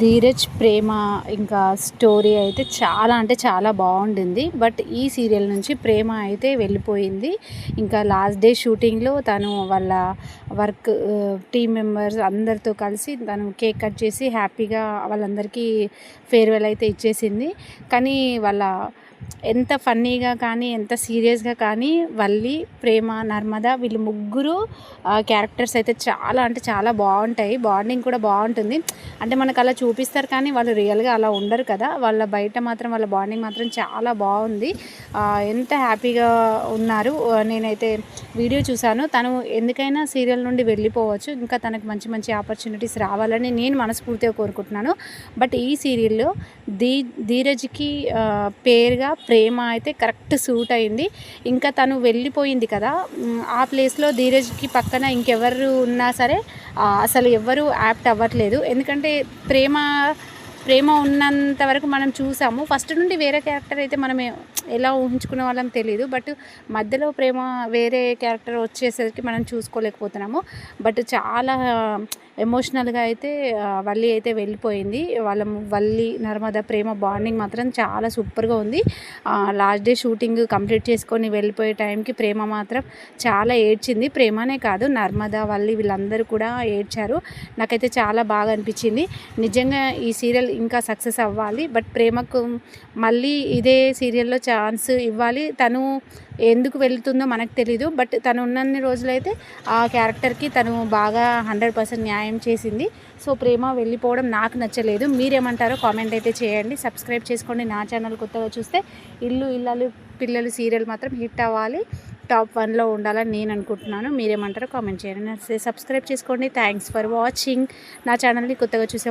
ధీరజ్ ప్రేమ ఇంకా స్టోరీ అయితే చాలా అంటే చాలా బాగుండింది. బట్ ఈ సీరియల్ నుంచి ప్రేమ అయితే వెళ్ళిపోయింది. ఇంకా లాస్ట్ డే షూటింగ్లో తను వాళ్ళ వర్క్ టీమ్ మెంబర్స్ అందరితో కలిసి తను కేక్ కట్ చేసి హ్యాపీగా వాళ్ళందరికీ ఫేర్వెల్ అయితే ఇచ్చేసింది. కానీ వాళ్ళ ఎంత ఫన్నీగా కానీ ఎంత సీరియస్గా కానీ వల్లి, ప్రేమ, నర్మద వీళ్ళు ముగ్గురు క్యారెక్టర్స్ అయితే చాలా అంటే చాలా బాగుంటాయి. బాండింగ్ కూడా బాగుంటుంది. అంటే మనకు అలా చూపిస్తారు కానీ వాళ్ళు రియల్గా అలా ఉండరు కదా. వాళ్ళ బయట మాత్రం వాళ్ళ బాండింగ్ మాత్రం చాలా బాగుంది. ఎంత హ్యాపీగా ఉన్నారు. నేనైతే వీడియో చూశాను. తను ఎందుకైనా సీరియల్ నుండి వెళ్ళిపోవచ్చు. ఇంకా తనకు మంచి మంచి ఆపర్చునిటీస్ రావాలని నేను మనస్ఫూర్తిగా కోరుకుంటున్నాను. బట్ ఈ సీరియల్లో ధీరజ్కి పేరుగా ప్రేమ అయితే కరెక్ట్ సూట్ అయింది. ఇంకా తను వెళ్ళిపోయింది కదా, ఆ ప్లేస్లో ధీరజ్కి పక్కన ఇంకెవరు ఉన్నా సరే అసలు ఎవ్వరూ యాప్ట్ అవ్వట్లేదు. ఎందుకంటే ప్రేమ ప్రేమ ఉన్నంత వరకు మనం చూసాము. ఫస్ట్ నుండి వేరే క్యారెక్టర్ అయితే మనం ఎలా ఊహించుకునే వాళ్ళం తెలియదు. బట్ మధ్యలో ప్రేమ వేరే క్యారెక్టర్ వచ్చేసరికి మనం చూసుకోలేకపోతున్నాము. బట్ చాలా ఎమోషనల్గా అయితే వల్లి అయితే వెళ్ళిపోయింది. వల్లి నర్మద ప్రేమ బాండింగ్ మాత్రం చాలా సూపర్గా ఉంది. లాస్ట్ డే షూటింగ్ కంప్లీట్ చేసుకొని వెళ్ళిపోయే టైంకి ప్రేమ మాత్రం చాలా ఏడ్చింది. ప్రేమనే కాదు, నర్మద, వల్లి వీళ్ళందరూ కూడా ఏడ్చారు. నాకైతే చాలా బాగా అనిపించింది. నిజంగా ఈ సీరియల్ ఇంకా సక్సెస్ అవ్వాలి. బట్ ప్రేమకు మళ్ళీ ఇదే సీరియల్లో ఛాన్స్ ఇవ్వాలి. తను ఎందుకు వెళ్తుందో మనకు తెలీదు. బట్ తను ఉన్నన్ని రోజులైతే ఆ క్యారెక్టర్కి తను బాగా 100% న్యాయం చేసింది. సో ప్రేమ వెళ్ళిపోవడం నాకు నచ్చలేదు. మీరేమంటారో కామెంట్ అయితే చేయండి. సబ్స్క్రైబ్ చేసుకోండి. నా ఛానల్ కొత్తగా చూస్తే ఇల్లు ఇల్లాలు పిల్లలు సీరియల్ మాత్రం హిట్ అవ్వాలి, టాప్ 1లో ఉండాలని నేను అనుకుంటున్నాను. మీరేమంటారో కామెంట్ చేయండి. సబ్స్క్రైబ్ చేసుకోండి. Thanks for watching. నా ఛానల్ని కొత్తగా చూసే